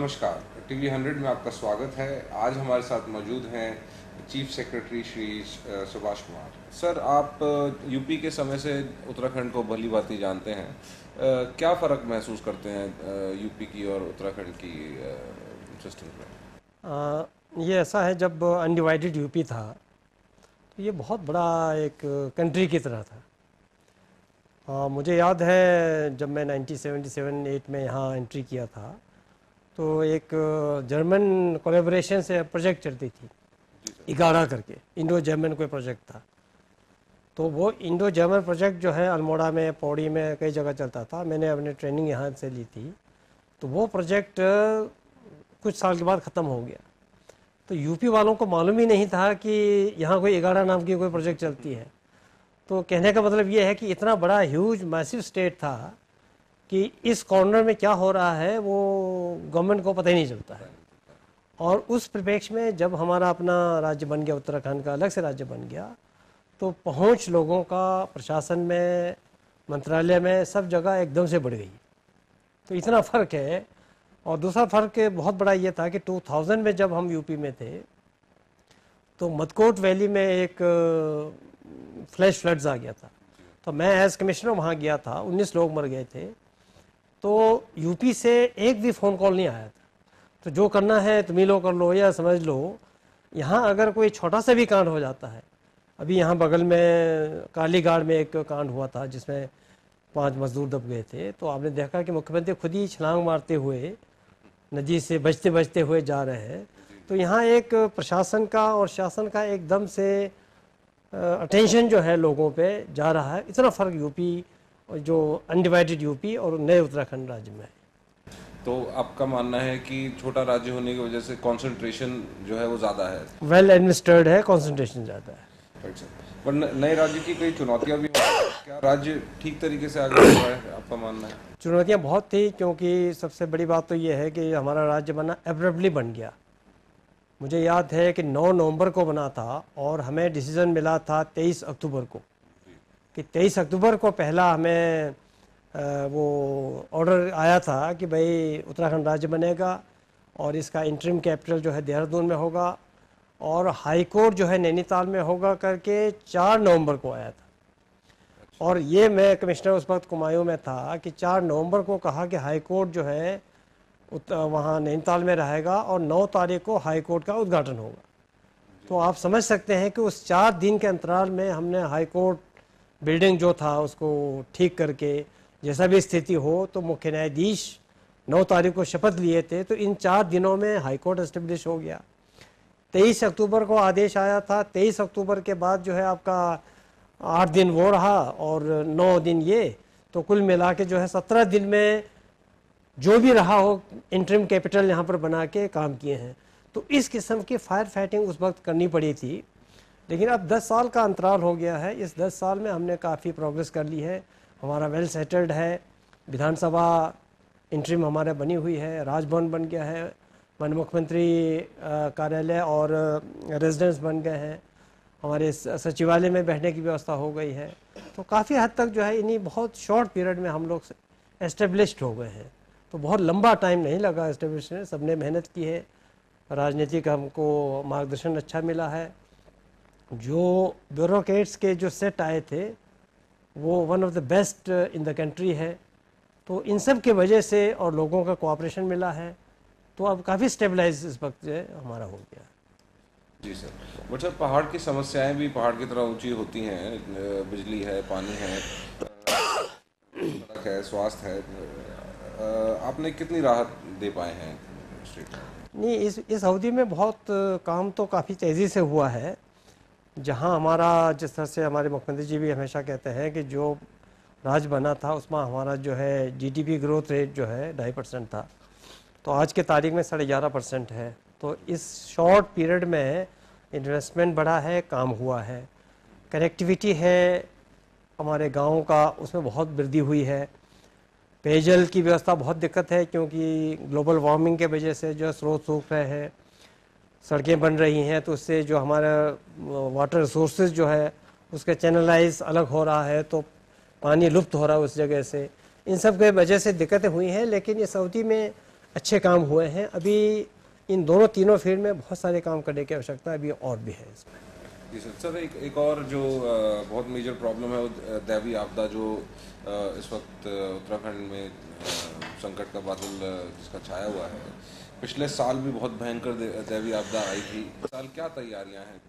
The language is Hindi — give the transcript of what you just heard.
नमस्कार, टीवी 100 में आपका स्वागत है। आज हमारे साथ मौजूद हैं chief secretary Shri Subhash Kumar. Sir, आप यूपी के समय से उत्तराखंड को भली भांति जानते हैं। क्या फ़र्क महसूस करते हैं यूपी की और उत्तराखंड की सिस्टम में? ये ऐसा है, जब अनडिवाइडेड यूपी था तो ये बहुत बड़ा एक कंट्री की तरह था। मुझे याद है जब मैं 1977-8 में यहाँ एंट्री किया था तो एक जर्मन कोलैबोरेशन से प्रोजेक्ट चलती थी, इगाड़ा करके, इंडो जर्मन कोई प्रोजेक्ट था। तो वो इंडो जर्मन प्रोजेक्ट जो है अल्मोड़ा में, पौड़ी में, कई जगह चलता था। मैंने अपने ट्रेनिंग यहाँ से ली थी। तो वो प्रोजेक्ट कुछ साल के बाद ख़त्म हो गया। तो यूपी वालों को मालूम ही नहीं था कि यहाँ कोई इगाड़ा नाम की कोई प्रोजेक्ट चलती है। तो कहने का मतलब ये है कि इतना बड़ा ह्यूज मैसिव स्टेट था कि इस कॉर्नर में क्या हो रहा है वो गवर्नमेंट को पता ही नहीं चलता है। और उस परिप्रेक्ष्य में जब हमारा अपना राज्य बन गया, उत्तराखंड का अलग से राज्य बन गया, तो पहुंच लोगों का प्रशासन में, मंत्रालय में, सब जगह एकदम से बढ़ गई। तो इतना फ़र्क है। और दूसरा फ़र्क बहुत बड़ा ये था कि 2000 में जब हम यूपी में थे तो मदकोट वैली में एक फ्लैश फ्लड्स आ गया था। तो मैं एज कमिश्नर वहाँ गया था, 19 लोग मर गए थे। तो यूपी से एक भी फ़ोन कॉल नहीं आया था। तो जो करना है तुम ही लोग कर लो या समझ लो। यहाँ अगर कोई छोटा सा भी कांड हो जाता है, अभी यहाँ बगल में कालीगाड़ में एक कांड हुआ था जिसमें 5 मजदूर दब गए थे। तो आपने देखा कि मुख्यमंत्री खुद ही छलांग मारते हुए नदी से बचते बचते हुए जा रहे हैं। तो यहाँ एक प्रशासन का और शासन का एकदम से अटेंशन जो है लोगों पे जा रहा है। इतना फ़र्क यूपी, जो अनडिवाइडेड यूपी और नए उत्तराखंड राज्य में है। तो आपका मानना है कि छोटा राज्य होने की वजह से कंसंट्रेशन जो है वो ज़्यादा है, वेल एडमिनिस्ट्रेड है, कंसंट्रेशन ज़्यादा है। Right sir. पर नए राज्य की कई चुनौतियां भी हैं। क्या राज्य ठीक तरीके से आगे बढ़ रहा है, आपका मानना है? चुनौतियाँ बहुत थी, क्योंकि सबसे बड़ी बात तो ये है कि हमारा राज्य बना एब्रप्टली बन गया। मुझे याद है कि 9 नवंबर को बना था और हमें डिसीज़न मिला था 23 अक्टूबर को, कि 23 अक्टूबर को पहला हमें वो ऑर्डर आया था कि भाई उत्तराखंड राज्य बनेगा और इसका इंटरिम कैपिटल जो है देहरादून में होगा और हाई कोर्ट जो है नैनीताल में होगा करके 4 नवंबर को आया था। और ये मैं कमिश्नर उस वक्त कुमायूं में था कि 4 नवंबर को कहा कि हाई कोर्ट जो है वहाँ नैनीताल में रहेगा और 9 तारीख को हाई कोर्ट का उद्घाटन होगा। तो आप समझ सकते हैं कि उस 4 दिन के अंतराल में हमने हाई कोर्ट बिल्डिंग जो था उसको ठीक करके, जैसा भी स्थिति हो, तो मुख्य न्यायाधीश 9 तारीख को शपथ लिए थे। तो इन 4 दिनों में हाई कोर्ट एस्टेब्लिश हो गया। 23 अक्टूबर को आदेश आया था। 23 अक्टूबर के बाद जो है आपका 8 दिन वो रहा और 9 दिन ये, तो कुल मिला के जो है 17 दिन में जो भी रहा हो इंटरिम कैपिटल यहाँ पर बना के काम किए हैं। तो इस किस्म की फायर फाइटिंग उस वक्त करनी पड़ी थी। लेकिन अब 10 साल का अंतराल हो गया है। इस 10 साल में हमने काफ़ी प्रोग्रेस कर ली है। हमारा वेल सेटल्ड है, विधानसभा इंटरिम हमारे बनी हुई है, राजभवन बन गया है, माननीय मुख्यमंत्री कार्यालय और रेजिडेंस बन गए हैं, हमारे सचिवालय में बैठने की व्यवस्था हो गई है। तो काफ़ी हद तक जो है इन्हीं बहुत शॉर्ट पीरियड में हम लोग एस्टेब्लिश्ड हो गए हैं। तो बहुत लंबा टाइम नहीं लगा एस्टेब्लिश में, सबने मेहनत की है, राजनीतिक हमको मार्गदर्शन अच्छा मिला है। जो ब्यूरोक्रेट्स के जो सेट आए थे वो one of the best in the country है। तो इन सब के वजह से और लोगों का कोऑपरेशन मिला है, तो अब काफ़ी स्टेबलाइज इस वक्त जो है हमारा हो गया। जी सर। बट सर, पहाड़ की समस्याएं भी पहाड़ की तरह ऊंची होती हैं। बिजली है, पानी है, सड़क है, स्वास्थ्य है। आपने कितनी राहत दे पाए हैं स्टेट में? नहीं, इस अवधि में बहुत काम तो काफ़ी तेज़ी से हुआ है। जहां हमारा, जिस तरह से हमारे मुख्यमंत्री जी भी हमेशा कहते हैं कि जो राज्य बना था उसमें हमारा जो है जीडीपी ग्रोथ रेट जो है 2.5% था, तो आज के तारीख में 11.5% है। तो इस शॉर्ट पीरियड में इन्वेस्टमेंट बढ़ा है, काम हुआ है। कनेक्टिविटी है हमारे गाँव का, उसमें बहुत वृद्धि हुई है। पेयजल की व्यवस्था बहुत दिक्कत है, क्योंकि ग्लोबल वार्मिंग के वजह से जो स्रोत सूख रहे हैं, सड़कें बन रही हैं, तो उससे जो हमारा वाटर रिसोर्सेज जो है उसका चैनलाइज अलग हो रहा है, तो पानी लुप्त हो रहा है उस जगह से। इन सब के वजह से दिक्कतें हुई हैं। लेकिन इस अवधि में अच्छे काम हुए हैं। अभी इन दोनों तीनों फील्ड में बहुत सारे काम करने की आवश्यकता अभी और भी है इसमें। जी सर। सर एक और जो बहुत मेजर प्रॉब्लम है वो दैवीय आपदा जो इस वक्त उत्तराखंड में संकट का बादल जिसका छाया हुआ है। पिछले साल भी बहुत भयंकर दैवीय आपदा आई थी। इस साल क्या तैयारियां हैं